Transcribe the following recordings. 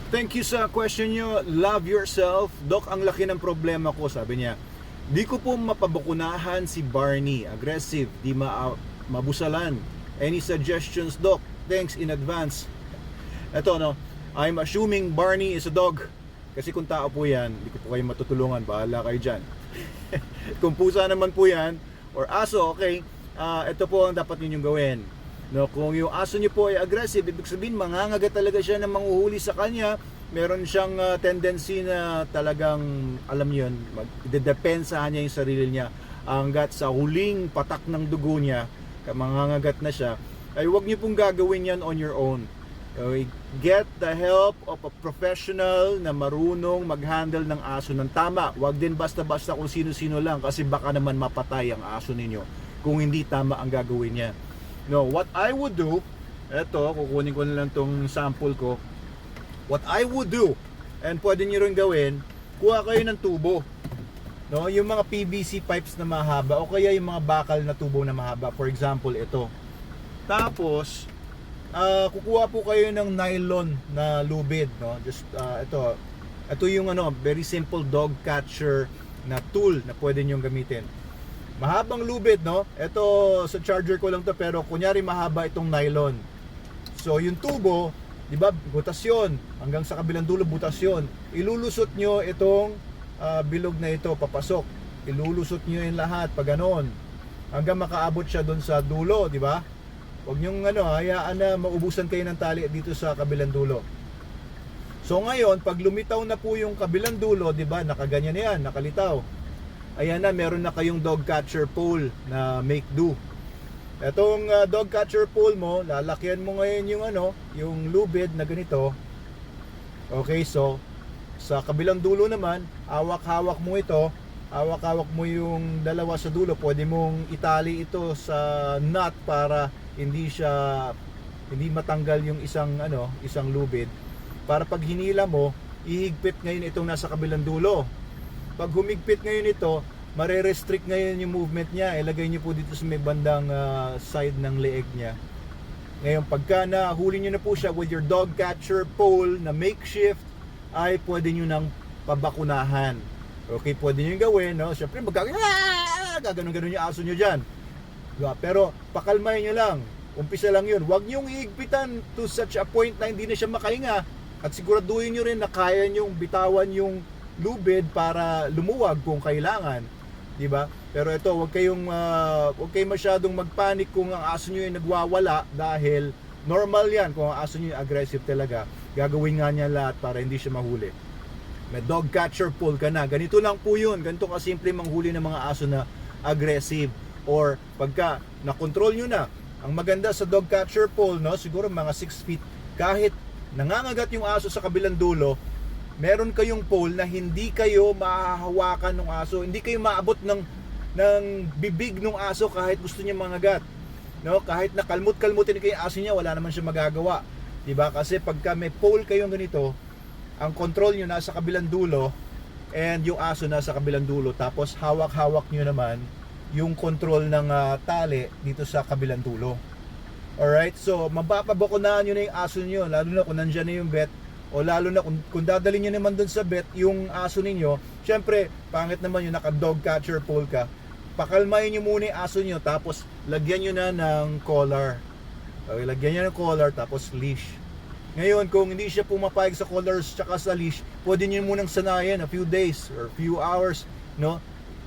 Thank you sa question nyo. Love yourself. Doc, ang laki ng problema ko, sabi niya. Di ko po mapabakunahan si Barney. Aggressive, di mabusalan. Any suggestions, Doc? Thanks in advance. Ito, no? I'm assuming Barney is a dog. Kasi kung tao po yan, di ko po kayo matutulungan. Bahala kayo dyan. Kung pusa naman po yan, or aso, okay, ito po ang dapat ninyong gawin. No, kung yung aso niyo po ay aggressive, ibig sabihin mangangagat talaga siya ng manghuhuli sa kanya. Meron siyang tendency na talagang, alam niyo yun, magdedepensahan niya yung sarili niya. Hanggat sa huling patak ng dugo niya, mangangagat na siya, ay huwag niyo pong gagawin yan on your own. Get the help of a professional na marunong mag-handle ng aso ng tama. Huwag din basta-basta kung sino-sino lang, kasi baka naman mapatay ang aso ninyo kung hindi tama ang gagawin niya. No, what I would do, eto, kukunin ko na lang tong sample ko. What I would do, and pwede nyo rin gawin, kuha kayo ng tubo. No, yung mga PVC pipes na mahaba, o kaya yung mga bakal na tubo na mahaba. For example, ito. Tapos, kukuha po kayo ng nylon na lubid. No? Just, ito yung very simple dog catcher na tool na pwede nyo gamitin. Mahabang lubid, no? Ito, sa charger ko lang to, pero kunyari mahaba itong nylon. So, yung tubo, di ba, butas yun. Hanggang sa kabilang dulo, butas yun. Ilulusot nyo itong bilog na ito, papasok. Ilulusot nyo yung lahat, pag ganon. Hanggang makaabot siya doon sa dulo, di ba? Huwag nyo, hayaan na maubusan kayo ng tali dito sa kabilang dulo. So, ngayon, pag lumitaw na po yung kabilang dulo, di ba, nakaganyan na yan, nakalitaw. Ayan na, meron na kayong dog catcher pole na make do. Etong dog catcher pole mo, lalakyan mo ngayon yung lubid na ganito. Okay, so sa kabilang dulo naman, hawak-hawak mo ito. Hawak-hawak mo yung dalawa sa dulo. Pwede mong itali ito sa nut para hindi matanggal yung isang lubid. Para pag hinila mo, ihigpit ngayon itong nasa kabilang dulo. Pag humigpit ngayon ito, mare-restrict ngayon yung movement niya. Ilagay niyo po dito sa may bandang side ng leeg niya. Ngayon, pagka nahuli niyo na po siya with your dog catcher pole na makeshift, ay pwede niyo nang pabakunahan. Okay, pwede niyo gawin, no? Siyempre, gaganon-ganon yung aso niyo dyan. Pero, pakalmahin niyo lang. Umpisa lang yun. Huwag niyong iigpitan to such a point na hindi na siya makahinga. At siguraduhin niyo rin na kaya niyong bitawan yung lubid para lumuwag kung kailangan, di ba? Pero ito, huwag kayong masyadong magpanik kung ang aso niyo ay nagwawala, dahil normal 'yan kung ang aso niyo ay aggressive talaga. Gagawin nga niya lahat para hindi siya mahuli. May dog catcher pole ka na. Ganito lang po 'yun. Ganito kasimple manghuli ng mga aso na aggressive, or pagka na-control niyo na. Ang maganda sa dog catcher pole, no, siguro mga 6 feet, kahit nangangagat yung aso sa kabilang dulo, meron kayong pole na hindi kayo mahahawakan ng aso, hindi kayo maabot ng bibig ng aso kahit gusto niya mangagat. No, kahit na kalmot-kalmutin kayo yung aso niya, wala naman siya magagawa. 'Di ba? Kasi pagka may pole kayong ganito, ang control niyo nasa kabilang dulo and yung aso nasa kabilang dulo, tapos hawak-hawak niyo naman yung control ng tali dito sa kabilang dulo. Alright? So, mapapabakunahan niyo na yung aso niyo, lalo na kung nandiyan na yung vet. O lalo na kung dadalhin nyo naman doon sa vet yung aso ninyo, syempre, pangit naman yung naka-dog catcher pole ka. Pakalmahin nyo muna yung aso nyo, tapos lagyan nyo na ng collar. Okay, lagyan nyo ng collar, tapos leash. Ngayon, kung hindi siya pumapayag sa collars tsaka sa leash, pwede nyo munang sanayan a few days or few hours, no?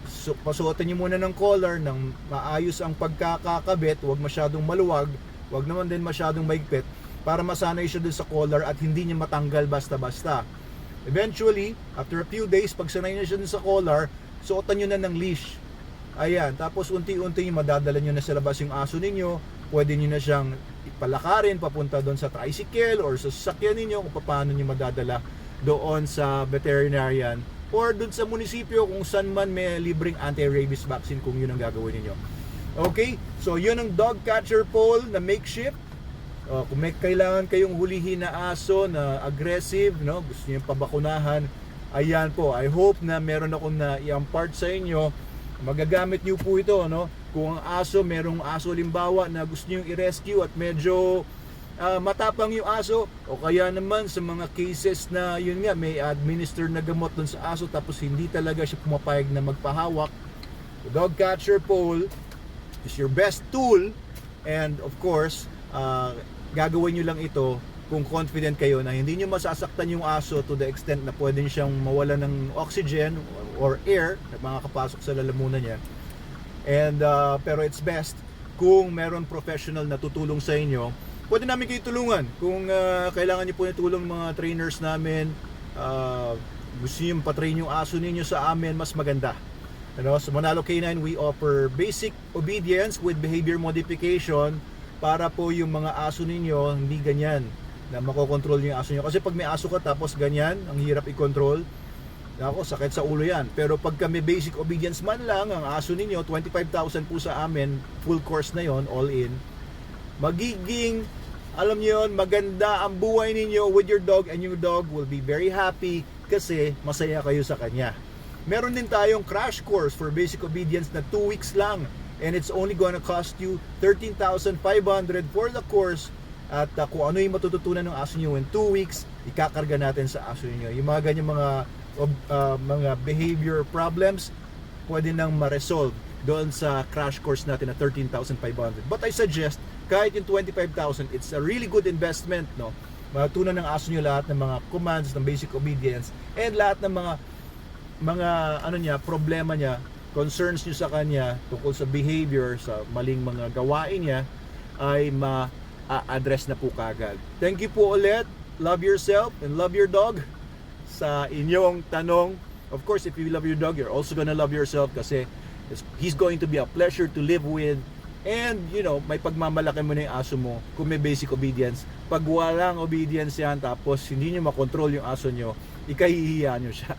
So, pasuotin nyo muna ng collar nang maayos ang pagkakakabit, huwag masyadong maluwag, huwag naman din masyadong maigpit, para masanay siya dun sa collar at hindi niya matanggal basta-basta. Eventually, after a few days, pag sanay na siya dun sa collar, suotan nyo na ng leash. Ayan, tapos unti-unti madadala nyo na sa labas yung aso ninyo. Pwede nyo na siyang ipalakarin papunta doon sa tricycle or sa sasakyan ninyo, kung paano nyo madadala doon sa veterinarian or doon sa munisipyo kung saan man may libreng anti-rabies vaccine, kung yun ang gagawin ninyo. Okay, so yun ang dog catcher pole na makeshift. Kung may kailangan kayong hulihin na aso na aggressive, no, gusto niyo pabakunahan, ayan po, I hope na meron akong na i-impart sa inyo. Magagamit niyo po ito, no? Kung ang aso, merong aso limbawa na gusto niyo i-rescue at medyo matapang yung aso, o kaya naman sa mga cases na yun nga may administer na gamot dun sa aso tapos hindi talaga siya pumapayag na magpahawak, the dog catcher pole is your best tool. And of course, gagawin nyo lang ito kung confident kayo na hindi nyo masasaktan yung aso to the extent na pwede siyang mawala ng oxygen or air na makakapasok sa lalamunan niya. And pero it's best kung meron professional na tutulong sa inyo. Pwede namin kayo tulungan kung kailangan niyo po ng tulong mga trainers namin. Gusto niyo patrain yung aso ninyo sa amin, mas maganda. Sa Manalo K9, we offer basic obedience with behavior modification para po yung mga aso ninyo hindi ganyan na makokontrol yung aso nyo. Kasi pag may aso ka tapos ganyan, ang hirap i-control. Ako, sakit sa ulo yan. Pero pag may basic obedience man lang, ang aso ninyo, 25,000 po sa amin, full course na yon, all in. Magiging, alam nyo yun, maganda ang buhay ninyo with your dog, and your dog will be very happy kasi masaya kayo sa kanya. Meron din tayong crash course for basic obedience na 2 weeks lang. And it's only gonna cost you 13,500 for the course. At kung ano yung matututunan ng aso nyo in 2 weeks, ikakarga natin sa aso nyo. Yung mga ganyan mga behavior problems, pwede nang ma-resolve doon sa crash course natin na 13,500. But I suggest, kahit yung 25,000, it's a really good investment, no? Matutunan ng aso nyo lahat ng mga commands ng basic obedience and lahat ng mga problema niya, concerns nyo sa kanya tungkol sa behavior, sa maling mga gawain niya, ay ma-address na po kagad. Thank you po ulit. Love yourself and love your dog. Sa inyong tanong, of course, if you love your dog, you're also gonna love yourself kasi he's going to be a pleasure to live with. And, may pagmamalaki mo na yung aso mo kung may basic obedience. Pag walang obedience yan, tapos hindi nyo makontrol yung aso nyo, ikahihiya nyo siya.